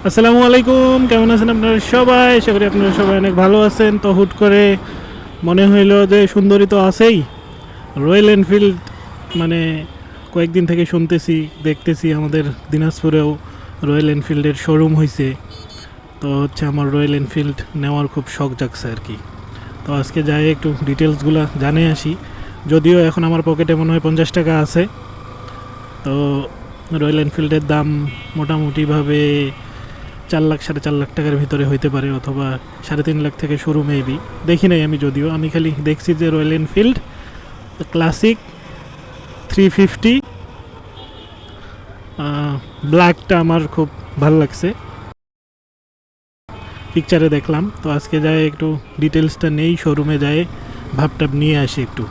আসসালামু আলাইকুম, কেমন আছেন আপনারা সবাই? আশা করি আপনারা সবাই অনেক ভালো আছেন। তো হুট করে মনে হইলো যে সুন্দরী তো আছেই, রয়্যাল এনফিল্ড মানে কয়েকদিন থেকে শুনতেছি দেখতেছি আমাদের দিনাজপুরেও রয়্যাল এনফিল্ডের শোরুম হয়েছে। তো হচ্ছে আমার রয়্যাল এনফিল্ড নেওয়ার খুব শখ জাগছে আর কি। তো আজকে যাই একটু ডিটেলসগুলো জানে আসি। যদিও এখন আমার পকেটে মনে হয় 50 টাকা আছে। তো রয়্যাল এনফিল্ডের দাম মোটামুটিভাবে 4 লাখ 4.5 লাখ টাকার ভিতরে হইতে পারে, অথবা 3.5 লাখ থেকে শুরু মেবি। দেখি নাই আমি, যদিও আমি খালি দেখছি যে রয়্যাল এনফিল্ড ক্লাসিক 350 ব্ল্যাকটা আমার খুব ভালো লাগছে, পিকচারে দেখলাম। তো আজকে যাই একটু ডিটেলসটা নেই, শোরুমে যায় ভাবটা নিয়ে আসি একটু।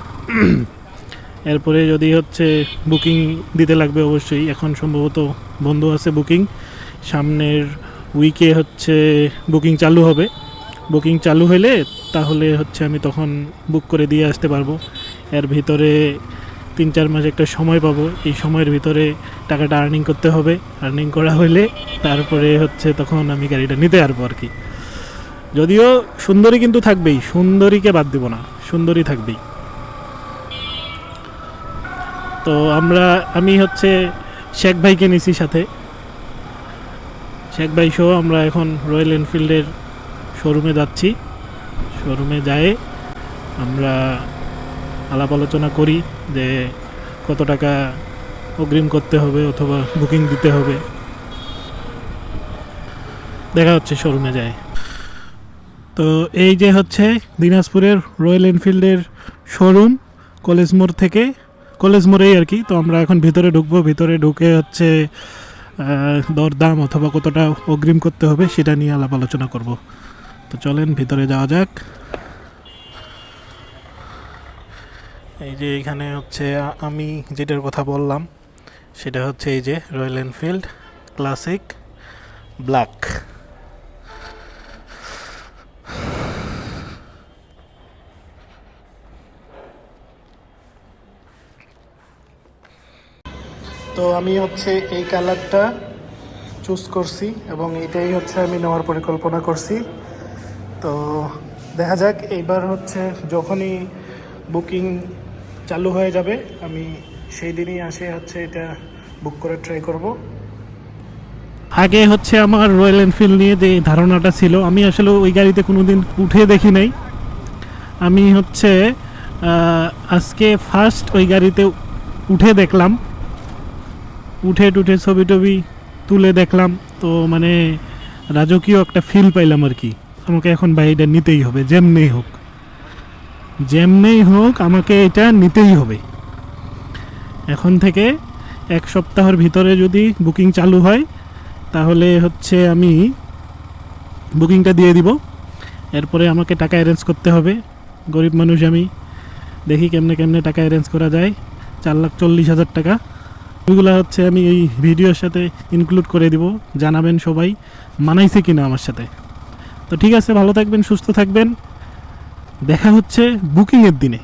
এরপরে যদি হচ্ছে বুকিং দিতে লাগবে অবশ্যই, এখন সম্ভবত বন্ধ আছে বুকিং। সামনের উইকে হচ্ছে বুকিং চালু হবে। বুকিং চালু হলে তাহলে হচ্ছে আমি তখন বুক করে দিয়ে আসতে পারবো। এর ভিতরে 3-4 মাস একটা সময় পাবো, এই সময়ের ভিতরে টাকাটা আর্নিং করতে হবে। আর্নিং করা হলে তারপরে হচ্ছে তখন আমি গাড়িটা নিতে পারবো আর কি। যদিও সুন্দরী কিন্তু থাকবেই, সুন্দরীকে বাদ দিব না, সুন্দরী থাকবেই। তো আমি হচ্ছে শেখ ভাইকে নিছি সাথে, শেখ ভাই সহ আমরা এখন রয়্যাল এনফিল্ডের শোরুমে যাচ্ছি। শোরুমে যায় আমরা আলাপ আলোচনা করি যে কত টাকা অগ্রিম করতে হবে অথবা বুকিং দিতে হবে। দেখা হচ্ছে শোরুমে যায়। তো এই যে হচ্ছে দিনাজপুরের রয়্যাল এনফিল্ডের শোরুম, কলেজ মোড় থেকে, কলেজ মোড়েই আর কি। তো আমরা এখন ভিতরে ঢুকবো, ভিতরে ঢুকে হচ্ছে দরদাম অথবা কতটা অগ্রিম করতে হবে সেটা নিয়ে আলাপ আলোচনা করব। তো চলেন ভিতরে যাওয়া যাক। এই যে এখানে হচ্ছে আমি যেটার কথা বললাম সেটা হচ্ছে এই যে রয়্যাল এনফিল্ড ক্লাসিক ব্ল্যাক। তো আমি হচ্ছে এই কালারটা চুজ করছি এবং এটাই হচ্ছে আমি নেওয়ার পরিকল্পনা করছি। তো দেখা যাক, এইবার হচ্ছে যখনই বুকিং চালু হয়ে যাবে আমি সেই দিনই হচ্ছে এটা বুক করে ট্রাই করব। আগে হচ্ছে আমার রয়্যাল এনফিল্ড নিয়ে যে ধারণাটা ছিল, আমি আসলে ওই গাড়িতে কোনো দিন উঠে দেখি নাই। আমি হচ্ছে আজকে ফার্স্ট ওই গাড়িতে উঠে দেখলাম, উঠে টুঠে ছবি টবি তুলে দেখলাম। তো মানে রাজকীয় একটা ফিল পাইলাম আর কি। আমাকে এখন বাইকটা নিতেই হবে, যেমনেই হোক যেমনেই হোক আমাকে এটা নিতেই হবে। এখন থেকে 1 সপ্তাহের ভিতরে যদি বুকিং চালু হয় তাহলে হচ্ছে আমি বুকিংটা দিয়ে দিব। এরপরে আমাকে টাকা অ্যারেঞ্জ করতে হবে, গরিব মানুষ আমি, দেখি কেমনে কেমনে টাকা অ্যারেঞ্জ করা যায়। 4,40,000 টাকা, ওইগুলো হচ্ছে আমি এই ভিডিওর সাথে ইনক্লুড করে দিব। জানাবেন সবাই মানাইছে কিনা আমার সাথে। তো ঠিক আছে, ভালো থাকবেন, সুস্থ থাকবেন, দেখা হচ্ছে বুকিংয়ের দিনে।